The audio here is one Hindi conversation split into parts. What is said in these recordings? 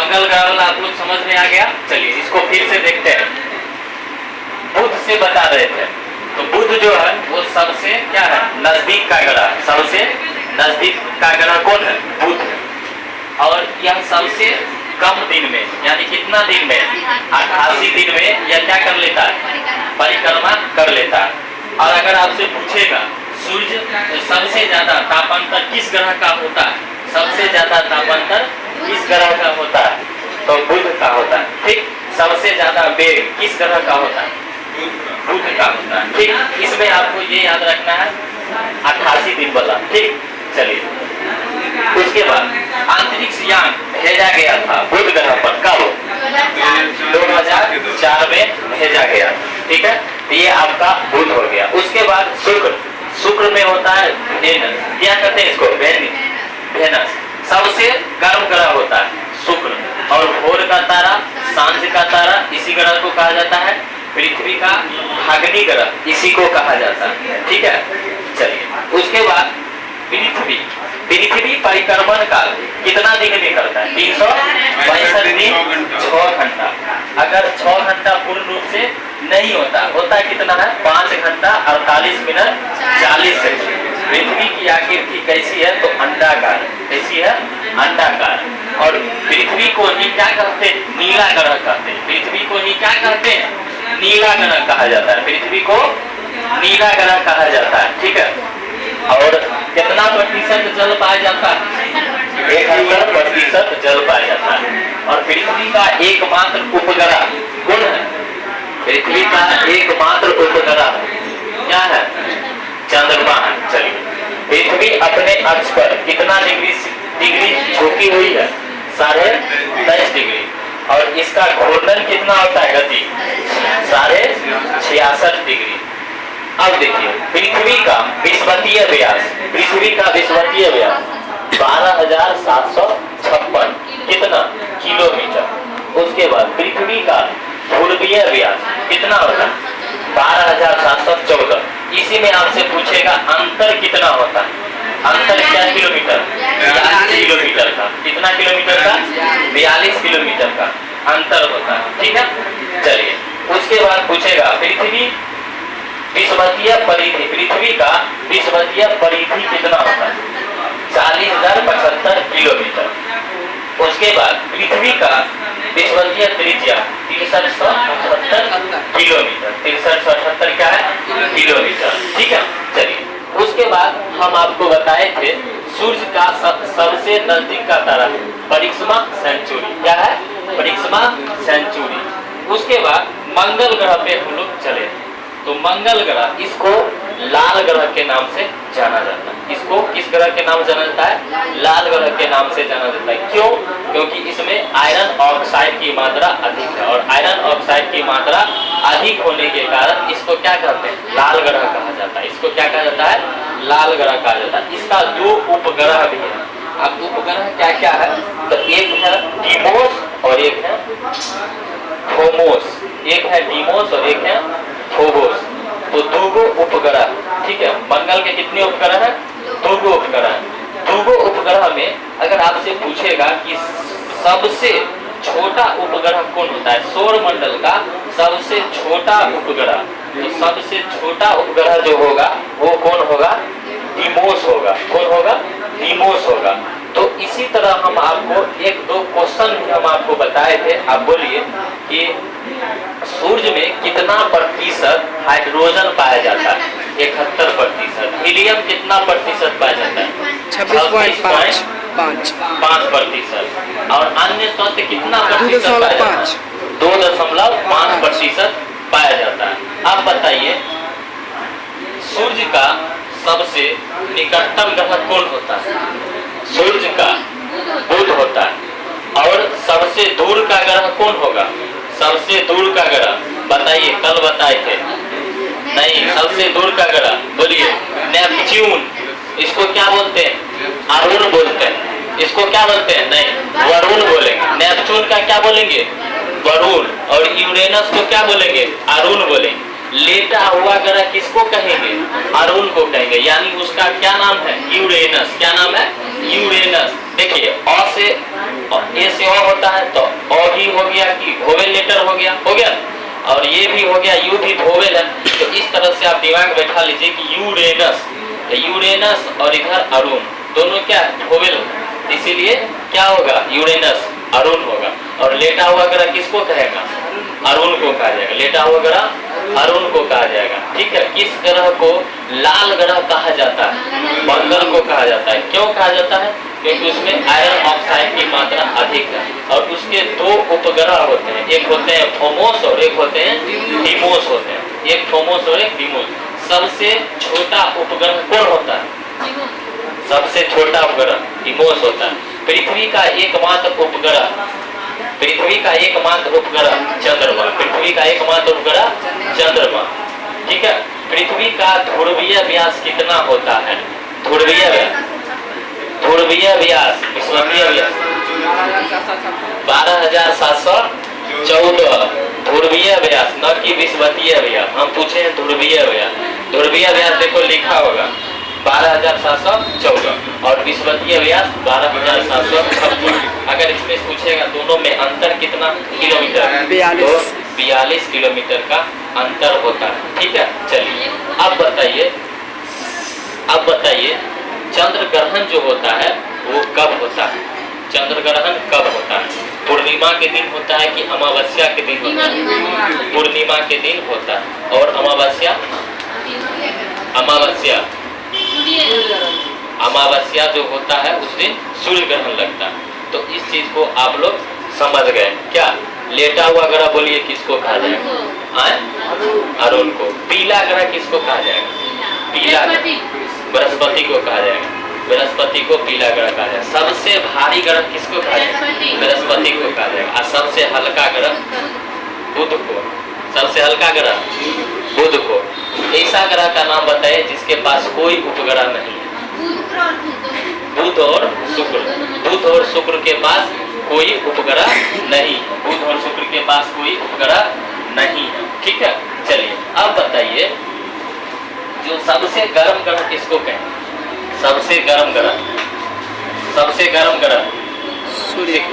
मंगल ग्रह वाला आप लोग समझ में आ गया। चलिए इसको फिर से देखते हैं। बुध से बता रहे थे, तो बुध जो है वो सबसे क्या है, नजदीक का ग्रह है। सबसे नजदीक का ग्रह कौन है, बुध है। और यह सबसे कम दिन में, यानी कितना दिन में, 88 दिन में यह क्या कर लेता है, परिक्रमा कर लेता है। और अगर आपसे पूछेगा सूर्य सबसे ज्यादा तापांतर किस ग्रह का होता है, सबसे ज्यादा तापांतर किस ग्रह का होता है, तो बुध का होता है। ठीक, सबसे ज्यादा वेग किस ग्रह का होता है, बुध का होता है। ठीक, इसमें आपको ये याद रखना है 88 दिन वाला। ठीक, चलिए उसके बाद अंतरिक्ष यान भेजा गया था बुध ग्रह पर, कब, 2004 में भेजा गया। ठीक है, ये आपका बुध हो गया। उसके बाद शुक्र, शुक्र में होता है वेनस, क्या कहते हैं इसको, वेनस। सबसे गर्म ग्रह होता है शुक्र, और भोर का तारा, सांझ का तारा, इसी ग्रह को कहा जाता है। पृथ्वी का भाग्नि ग्रह, इसी को कहा जाता है। ठीक है, चलिए उसके बाद पृथ्वी, पृथ्वी परिक्रमण काल कितना दिन में करता है, 362 दिन 6 घंटा। अगर 6 घंटा पूर्ण रूप से नहीं होता, होता कितना है, 5 घंटा 48 मिनट 40 सेकंड। पृथ्वी की आकृति कैसी है, तो अंडाकार, कैसी है, अंडाकार। और पृथ्वी को ही क्या कहते हैं, नीला ग्रह कहते हैं। पृथ्वी को ही क्या कहते हैं, नीला ग्रह कहा जाता है। पृथ्वी को नीला ग्रह कहा जाता है। ठीक है, और कितना प्रतिशत जल पाया जाता है, 71% जल पाया जाता है। और पृथ्वी का एकमात्र उपग्रह कौन है, पृथ्वी का एकमात्र उपग्रह क्या है, चंद्रमा है। चलिए पृथ्वी अपने अक्ष पर कितना डिग्री झुकी हुई है, 23.5 डिग्री। और इसका घूर्णन कितना होता है, गति 66.5 डिग्री। अब देखिए पृथ्वी का विषुवतीय व्यास, पृथ्वी का विषुवतीय व्यास 12,756 कितना किलोमीटर। उसके बाद पृथ्वी का ध्रुवीय व्यास कितना होता है, 12,714। इसी में आपसे पूछेगा अंतर कितना होता है, अंतर क्या किलोमीटर, 42 किलोमीटर का। कितना किलोमीटर का, 42 किलोमीटर का अंतर होता है। ठीक है, चलिए उसके बाद पूछेगा पृथ्वी विषुवतीय परिधि, पृथ्वी का विषुवतीय परिधि कितना होता है, 40,075 किलोमीटर। उसके बाद पृथ्वी का विषुवतीय त्रिज्या 6378 किलोमीटर, 6378 क्या है, किलोमीटर। ठीक है, चलिए उसके बाद हम आपको बताए थे सूर्य का सबसे नजदीक का तारा परिक्रमा सेंचुरी, क्या है, परिक्रमा सेंचुरी। उसके बाद मंगल ग्रह पे हम लोग चले, तो मंगल ग्रह, इसको लाल ग्रह के नाम से जाना जाता है। इसको किस ग्रह के नाम जाना जाता है, लाल ग्रह के नाम से जाना जाता है। क्यों, क्योंकि इसमें आयरन ऑक्साइड की मात्रा अधिक है, और आयरन ऑक्साइड की मात्रा अधिक होने के कारण इसको क्या कहते हैं, लाल ग्रह कहा जाता है। इसको क्या कहा जाता है, लाल ग्रह कहा जाता है। इसका 2 उपग्रह भी है। अब उपग्रह क्या क्या है, तो एक है डीमोस और एक है फोमोस, एक है डीमोस और एक है फोबोस। तो 2 उपग्रह, ठीक है। मंगल के कितने उपग्रह हैं, 2 उपग्रह हैं। 2 उपग्रह में अगर आपसे पूछेगा कि सबसे छोटा उपग्रह कौन होता है, सौर मंडल का सबसे छोटा उपग्रह, तो सबसे छोटा उपग्रह जो होगा वो कौन होगा, डीमोस होगा। कौन होगा, डीमोस होगा। तो इसी तरह हम आपको 1-2 क्वेश्चन भी हम आपको बताए थे। आप बोलिए कि सूर्य में कितना प्रतिशत हाइड्रोजन पाया जाता है, 71%। हीलियम कितना प्रतिशत पाया जाता है, 26.5%। और अन्य तत्व कितना प्रतिशत पाया जाता है, 2.5% पाया जाता है। अब बताइए सूर्य का सबसे निकटतम ग्रह कौन होता है, सूर्य का बुध होता है। और सबसे दूर का ग्रह कौन होगा, सबसे दूर का ग्रह बताइए, कल बताए थे, नहीं, सबसे दूर का ग्रह बोलिए, नेपच्यून। इसको क्या बोलते हैं, अरुण बोलते हैं। इसको क्या बोलते हैं, नहीं, वरुण बोलेंगे। नेपच्यून का क्या बोलेंगे, वरुण। और यूरेनस को क्या बोलेंगे, अरुण बोलेंगे। लेटा हुआ ग्रह किसको कहेंगे, अरुण को कहेंगे, यानी उसका क्या नाम है, यूरेनस। क्या नाम है, यूरेनस। देखिए अ से और ए से ओ होता है तो ओ भी हो गया कि वोवेल लेटर हो गया, और ये भी हो गया यू भी वोवेल है। तो इस तरह से आप दिमाग बैठा लीजिए कि यूरेनस और इधर अरुण दोनों क्या वोवेल, इसीलिए क्या होगा यूरेनस अरुण होगा। और लेटा हुआ ग्रह किसको कहेगा, अरुण को कहा जाएगा, लेटा हुआ ग्रह अरुण को कहा जाएगा। ठीक है, किस ग्रह को लाल ग्रह कहा जाता है, मंगल को कहा जाता है। क्यों कहा जाता है, क्योंकि उसमें आयरन ऑक्साइड की मात्रा अधिक है और उसके दो उपग्रह होते हैं, एक होते हैं फोमोस और एक होते हैं डीमोस होते हैं, एक फोमोस और एक डीमोस। सबसे छोटा उपग्रह कौन होता है, सबसे छोटा उपग्रह डीमोस होता है। पृथ्वी का एकमात्र उपग्रह चंद्रमा, पृथ्वी का एकमात्र उपग्रह चंद्रमा। ठीक है, पृथ्वी का ध्रुवीय व्यास कितना होता है, ध्रुवीय व्यास विश्ववीय व्यास 12,714 ध्रुवीय व्यास, न कि विश्ववीय व्यास। हम पूछे हैं ध्रुवीय व्यास देखो लिखा होगा 12,714 और विश्ववीय व्यास 12,756। अगर इसमें पूछेगा दोनों में अंतर कितना किलोमीटर, 42 किलोमीटर का अंतर होता है। ठीक है, चलिए अब बताइए चंद्र ग्रहण जो होता है वो कब होता है, चंद्र ग्रहण कब होता है, पूर्णिमा के दिन होता है कि अमावस्या के दिन होता है, पूर्णिमा के दिन होता है। और अमावस्या जो होता है उस दिन सूर्य ग्रहण लगता है। तो इस चीज को आप लोग समझ गए क्या, लेटा हुआ ग्रह बोलिए किसको कहा जाएगा, अरुण को। पीला ग्रह किसको कहा जाएगा, पीला बृहस्पति को कहा जाएगा, बृहस्पति को पीला ग्रह कहा जाएगा। सबसे भारी ग्रह किसको कहा जाएगा, बृहस्पति को कहा जाएगा। और सबसे हल्का ग्रह बुध को, सबसे हल्का ग्रह बुध को। ऐसा ग्रह का नाम बताइए जिसके पास कोई उपग्रह नहीं है, बुध और शुक्र के पास कोई उपग्रह नहीं, बुध और शुक्र के पास कोई उपग्रह नहीं है। ठीक है, चलिए अब बताइए जो सबसे गर्म ग्रह किसको कहेंगे, सबसे गर्म ग्रह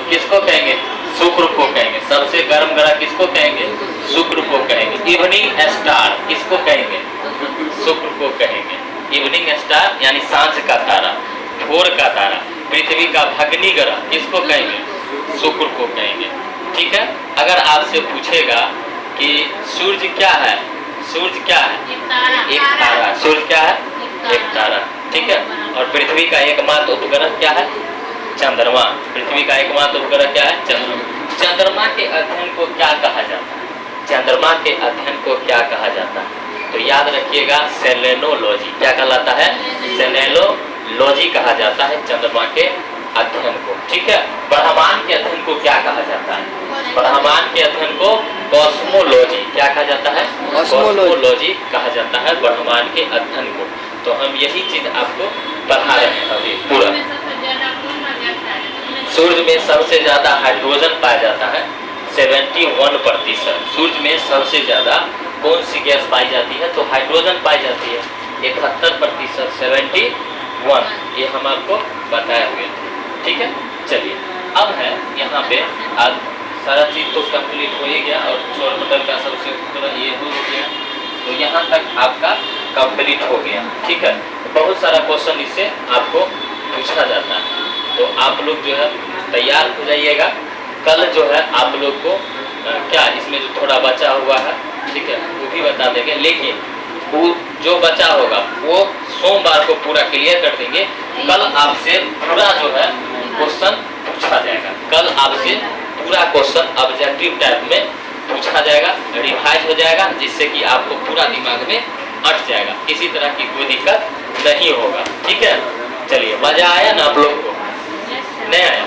किसको कहेंगे, शुक्र को कहेंगे। सबसे गर्म ग्रह किसको कहेंगे, शुक्र को कहेंगे। इवनिंग स्टार किसको कहेंगे, शुक्र को कहेंगे। इवनिंग स्टार यानी सांझ का तारा, भोर का तारा। पृथ्वी का भग्नी ग्रह किसको कहेंगे, शुक्र को कहेंगे। ठीक है, अगर आपसे पूछेगा कि सूर्य क्या है, सूर्य क्या है, एक तारा। सूर्य क्या है, एक तारा। ठीक है, और पृथ्वी का एकमात्र उपग्रह क्या है, चंद्रमा। पृथ्वी का एकमात्र उपग्रह क्या है, चंद्रमा। चंद्रमा के अध्ययन को क्या कहा जाता है, चंद्रमा के अध्ययन को क्या कहा जाता है, तो याद रखिएगा सेलेनोलॉजी। क्या कहलाता है, सेलेनोलॉजी कहा जाता है चंद्रमा के अध्ययन को। ठीक है, ब्रह्मांड के अध्ययन को क्या कहा जाता है, ब्रह्मांड के अध्ययन को कॉस्मोलॉजी। क्या कहा जाता है, कॉस्मोलॉजी कहा जाता है ब्रह्मांड के अध्ययन को। तो हम यही चीज आपको पढ़ा रहे हैं अभी पूरा। सूर्य में सबसे ज्यादा हाइड्रोजन पाया जाता है 71%। सूर्य में सबसे ज्यादा कौन सी गैस पाई जाती है, तो हाइड्रोजन पाई जाती है 71%, 71। ये हम आपको बताए हुए थे। ठीक है, चलिए अब है यहाँ पे आज सारा चीज तो कंप्लीट हो ही गया और सौरमंडल का सबसे उत्तर ये हो गया, तो यहाँ तक आपका कंप्लीट हो गया। ठीक है, बहुत सारा क्वेश्चन इससे आपको पूछा जाता है, तो आप लोग जो है तैयार हो जाइएगा। कल जो है आप लोग को क्या इसमें जो थोड़ा बचा हुआ है, ठीक है, वो भी बता देंगे, लेकिन वो जो बचा होगा वो सोमवार को पूरा क्लियर कर देंगे। कल आपसे पूरा जो है क्वेश्चन पूछा जाएगा, कल आपसे पूरा क्वेश्चन ऑब्जेक्टिव टाइप में पूछा जाएगा, रिवाइज हो जाएगा, जिससे कि आपको पूरा दिमाग में अट जाएगा, किसी तरह की कोई दिक्कत नहीं होगा। ठीक है, चलिए मजा आया ना आप लोग को, नहीं आया?